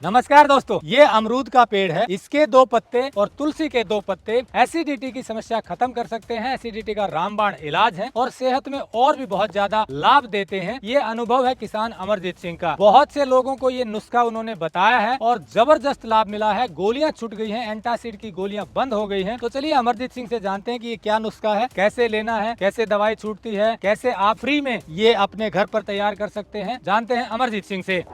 नमस्कार दोस्तों, ये अमरूद का पेड़ है। इसके 2 पत्ते और तुलसी के 2 पत्ते एसिडिटी की समस्या खत्म कर सकते हैं। एसिडिटी का रामबाण इलाज है और सेहत में और भी बहुत ज्यादा लाभ देते हैं। ये अनुभव है किसान अमरजीत सिंह का। बहुत से लोगों को ये नुस्खा उन्होंने बताया है और जबरदस्त लाभ मिला है। गोलियां छूट गई हैं, एंटासिड की गोलियां बंद हो गई हैं। तो चलिए अमरजीत सिंह से जानते हैं कि ये क्या नुस्खा है, कैसे लेना है, कैसे दवाई छूटती है, कैसे आप फ्री में ये अपने घर पर तैयार कर सकते हैं। जानते हैं अमरजीत सिंह से।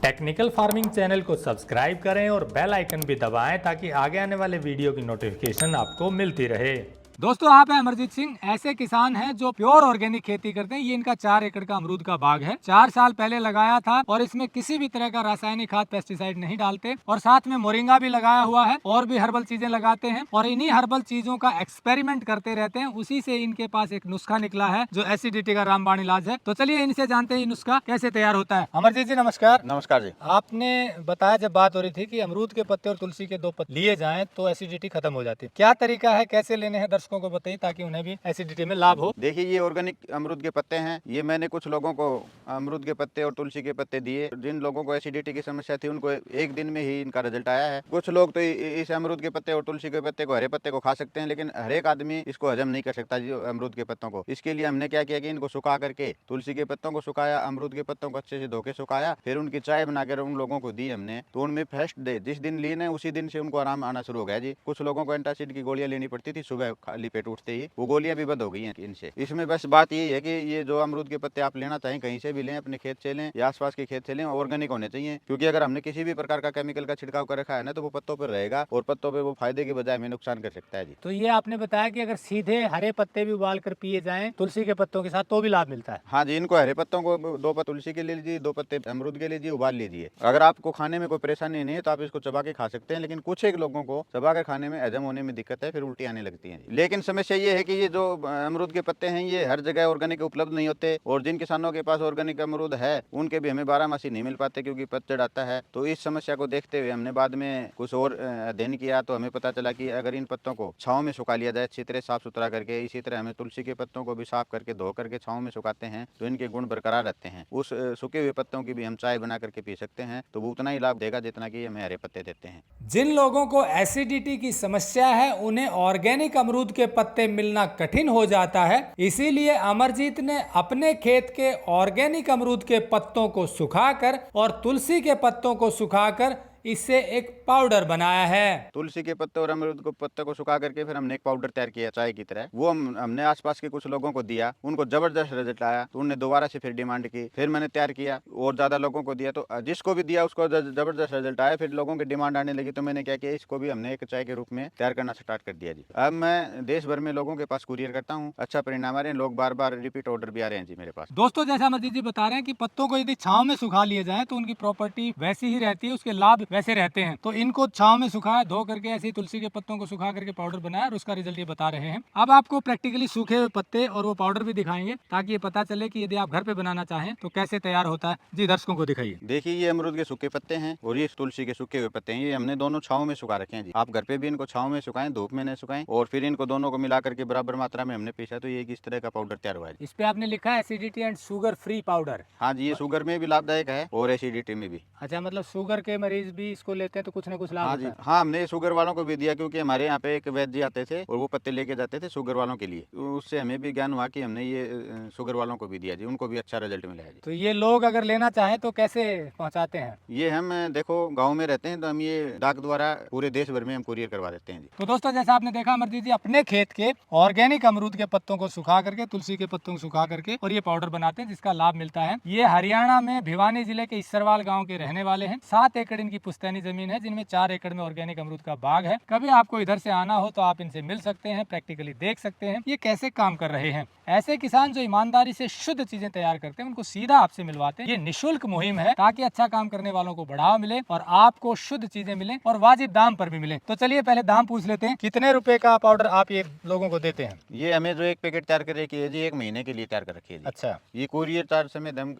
टेक्निकल फार्मिंग चैनल को सब्सक्राइब करें और बेल आइकन भी दबाएं ताकि आगे आने वाले वीडियो की नोटिफिकेशन आपको मिलती रहे। दोस्तों, आप हैं अमरजीत सिंह। ऐसे किसान हैं जो प्योर ऑर्गेनिक खेती करते हैं। ये इनका 4 एकड़ का अमरूद का बाग है। 4 साल पहले लगाया था और इसमें किसी भी तरह का रासायनिक खाद पेस्टिसाइड नहीं डालते और साथ में मोरिंगा भी लगाया हुआ है और भी हर्बल चीजें लगाते हैं और इन्हीं हर्बल चीजों का एक्सपेरिमेंट करते रहते हैं। उसी से इनके पास एक नुस्खा निकला है जो एसिडिटी का रामबाण इलाज है। तो चलिए इनसे जानते हैं ये नुस्खा कैसे तैयार होता है। अमरजीत जी नमस्कार। नमस्कार जी। आपने बताया जब बात हो रही थी कि अमरूद के पत्ते और तुलसी के 2 पत्ते लिए जाएं तो एसिडिटी खत्म हो जाती है। क्या तरीका है, कैसे लेने हैं, दर्शकों को बताइए ताकि उन्हें भी एसिडिटी में लाभ हो। देखिए, ये ऑर्गेनिक अमरूद के पत्ते हैं। ये मैंने कुछ लोगों को अमरूद के पत्ते और तुलसी के पत्ते दिए। जिन लोगों को एसिडिटी की समस्या थी उनको एक दिन में ही इनका रिजल्ट आया है। कुछ लोग तो इस अमरूद के पत्ते और तुलसी के पत्ते को, हरे पत्ते को खा सकते हैं, लेकिन हर एक आदमी इसको हजम नहीं कर सकता जी अमरूद के पत्तों को। इसके लिए हमने क्या किया कि इनको सुखा करके, तुलसी के पत्तों को सुखाया, अमरूद के पत्तों को अच्छे से धो के सुखाया, फिर उनकी चाय बनाकर उन लोगों को दी हमने। तो उनमें फर्स्ट डे जिस दिन ली ना, उसी दिन से उनको आराम आना शुरू हो गया जी। कुछ लोगों को एंटासिड की गोलियां लेनी पड़ती थी सुबह खाली पेट उठते ही, वो गोलियां भी बंद हो गई हैं इनसे। इसमें बस बात यही है कि ये जो अमरूद के पत्ते आप लेना चाहें कहीं से भी लें, अपने खेत से लें या आसपास के खेत से लें, ऑर्गेनिक होने चाहिए। क्योंकि अगर हमने किसी भी प्रकार का केमिकल का छिड़काव कर रखा है ना, तो वो पत्तों पर रहेगा और पत्तों पे वो फायदे के बजाय हमें नुकसान कर सकता है जी। तो ये आपने बताया कि अगर सीधे हरे पत्ते भी उबाल कर पिए जाएं तुलसी के पत्तों के साथ तो भी लाभ मिलता है। हाँ जी, इनको हरे पत्तों को 2 पत्ते तुलसी के ले लीजिए, 2 पत्ते अमरूद के लीजिए, उबाल लीजिए। अगर आपको खाने में कोई परेशानी नहीं है तो आप इसको चबा के खा सकते हैं, लेकिन कुछ एक लोगों को चबा कर खाने में हजम होने में दिक्कत है, फिर उल्टी आने लगती है। लेकिन समस्या ये है कि ये जो अमरूद के पत्ते हैं ये हर जगह ऑर्गेनिक उपलब्ध नहीं होते और जिन किसानों के पास ऑर्गेनिक अमरूद है उनके भी हमें 12 मासी नहीं मिल पाते क्योंकि पतझड़ आता है। तो इस समस्या को देखते हुए हमने बाद में कुछ और अध्ययन किया तो हमें पता चला कि अगर इन पत्तों को छांव में सुखा लिया जाए अच्छी तरह साफ सुथरा करके, इसी तरह हमें तुलसी के पत्तों को भी साफ करके धो करके छांव में सुखाते हैं तो इनके गुण बरकरार रहते हैं। उस सूखे हुए पत्तों की भी हम चाय बना करके पी सकते हैं, तो वो उतना ही लाभ देगा जितना कि हमें हरे पत्ते देते हैं। जिन लोगों को एसिडिटी की समस्या है उन्हें ऑर्गेनिक अमरूद के पत्ते मिलना कठिन हो जाता है। इसीलिए अमरजीत ने अपने खेत के ऑर्गेनिक अमरूद के पत्तों को सुखाकर और तुलसी के पत्तों को सुखाकर इससे एक पाउडर बनाया है। तुलसी के पत्ते और अमरूद को पत्ते को सुखा करके फिर हमने एक पाउडर तैयार किया चाय की तरह। वो हमने आसपास के कुछ लोगों को दिया, उनको जबरदस्त रिजल्ट आया, तो उन्होंने दोबारा से फिर डिमांड की, फिर मैंने तैयार किया और ज्यादा लोगों को दिया, तो जिसको भी दिया उसको जबरदस्त रिजल्ट आया। फिर लोगों की डिमांड आने लगी तो मैंने क्या किया, इसको भी हमने एक चाय के रूप में तैयार करना स्टार्ट कर दिया जी। अब मैं देश भर में लोगों के पास कुरियर करता हूँ, अच्छा परिणाम आ रहे हैं, लोग बार बार रिपीट ऑर्डर भी आ रहे हैं जी मेरे पास। दोस्तों, जैसा अमरजीत जी बता रहे हैं कि पत्तों को यदि छांव में सुखा लिए जाए तो उनकी प्रॉपर्टी वैसी ही रहती है, उसके लाभ वैसे रहते हैं। तो इनको छांव में सुखाया, धो करके ऐसे ही तुलसी के पत्तों को सुखा करके पाउडर बनाया और उसका रिजल्ट ये बता रहे हैं। अब आपको प्रैक्टिकली सूखे हुए पत्ते और वो पाउडर भी दिखाएंगे ताकि ये पता चले कि यदि आप घर पे बनाना चाहें तो कैसे तैयार होता है। जी दर्शकों को दिखाइए। देखिए, ये अमरूद के सूखे पत्ते हैं और ये तुलसी के सूखे हुए पत्ते हैं। ये हमने दोनों छांव में सुखा रखे हैं जी। आप घर पे भी इनको छांव में सुखाएं, धूप में न सुखाएं, और फिर इनको दोनों को मिला करके बराबर मात्रा में हमने पीसा तो ये इस तरह का पाउडर तैयार हुआ है। इस पे आपने लिखा है acidity and sugar free powder. हाँ जी, ये शुगर में भी लाभदायक है और एसिडिटी में भी। अच्छा, मतलब शुगर के मरीज भी इसको लेते हैं तो कुछ ना कुछ लाभ हाँ होता जी, है। हाँ, हमने शुगर वालों को भी दिया क्योंकि हमारे यहाँ पे एक वैद्य जी आते थे और वो पत्ते लेके जाते थे शुगर वालों के लिए, तो उससे हमें भी ज्ञान हुआ कि हमने ये शुगर वालों को भी दिया जी, उनको भी अच्छा रिजल्ट मिला है जी। तो ये लोग अगर लेना चाहें तो कैसे पहुंचाते हैं? ये हम देखो गाँव में रहते हैं तो हम ये डाक द्वारा पूरे देश भर में हम कुरियर करवा देते हैं जी। तो दोस्तों, जैसा आपने देखा अमरजीत जी अपने खेत के ऑर्गेनिक अमरूद के पत्तों को सुखा करके, तुलसी के पत्तों को सुखा करके और ये पाउडर बनाते हैं जिसका लाभ मिलता है। ये हरियाणा में भिवानी जिले के इसरवाल गांव के रहने वाले हैं। 7 एकड़ इनकी पुश्तैनी जमीन है जिनमें 4 एकड़ में ऑर्गेनिक अमरूद का बाग है। कभी आपको इधर से आना हो तो आप इनसे मिल सकते हैं, प्रैक्टिकली देख सकते हैं ये कैसे काम कर रहे हैं। ऐसे किसान जो ईमानदारी से शुद्ध चीजें तैयार करते हैं उनको सीधा आपसे मिलवाते हैं। ये निःशुल्क मुहिम है ताकि अच्छा काम करने वालों को बढ़ावा मिले और आपको शुद्ध चीजें मिले और वाजिब दाम पर भी मिले। तो चलिए पहले दाम पूछ लेते हैं, कितने रुपए का पाउडर आप ये लोगों को देते हैं? ये हमें जो एक पैकेट तैयार कर रखी है जी, 1 महीने के लिए तैयार कर रखी है जी। अच्छा, ये कुरियर चार्ज समेत हम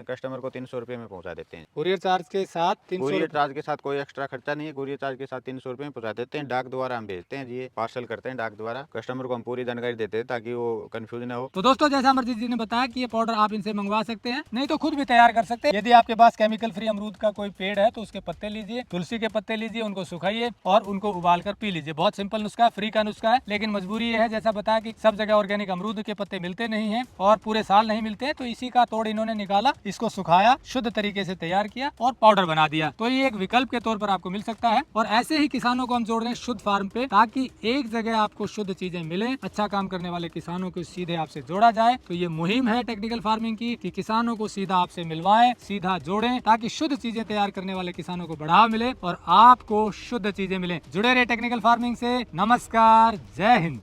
कस्टमर को 300 रुपये में पहुंचा देते हैं। कुरियर चार्ज के साथ 300 कुरियर चार्ज के के साथ कोई एक्स्ट्रा खर्चा नहीं है, कुरियर चार्ज के साथ 300 रुपए में पहुंचा देते हैं। डाक द्वारा हम भेजते हैं, ये पार्सल करते हैं डाक द्वारा। कस्टमर को हम पूरी जानकारी देते हैं ताकि वो कंफ्यूज ना हो। तो दोस्तों जैसा अमरजीत जी ने बताया कि ये पाउडर आप इनसे मंगवा सकते हैं, नहीं तो खुद भी तैयार कर सकते हैं। यदि आपके पास केमिकल फ्री अमरूद का कोई पेड़ है तो उसके पत्ते लीजिए, तुलसी के पत्ते लीजिए, उनको सुखाइए और उनको उबाल कर पी लीजिए। बहुत सिंपल नुस्खा, फ्री का नुस्खा है, लेकिन मजबूरी ये है जैसा बताया कि सब जगह ऑर्गेनिक अमरूद के पत्ते मिलते नहीं है और पूरे साल नहीं मिलते हैं, तो इसी का तोड़ इन्होंने निकाला, इसको सुखाया, शुद्ध तरीके से तैयार किया और पाउडर बना दिया। तो ये एक विकल्प के तौर पर आपको मिल सकता है। और ऐसे ही किसानों को हम जोड़ रहे हैं शुद्ध फार्म पे, ताकि एक जगह आपको शुद्ध चीजें मिले, अच्छा काम करने वाले किसानों को सीधे आपसे जोड़ा जाए। तो ये मुहिम है टेक्निकल फार्मिंग की कि किसानों को सीधा आपसे मिलवाएं, सीधा जोड़ें, ताकि शुद्ध चीजें तैयार करने वाले किसानों को बढ़ावा मिले और आपको शुद्ध चीजें मिले। जुड़े रहे टेक्निकल फार्मिंग से। नमस्कार, जय हिंद।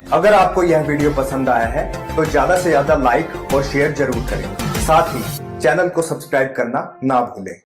अगर आपको यह वीडियो पसंद आया है तो ज्यादा से ज्यादा लाइक और शेयर जरूर करें। साथ ही चैनल को सब्सक्राइब करना ना भूलें।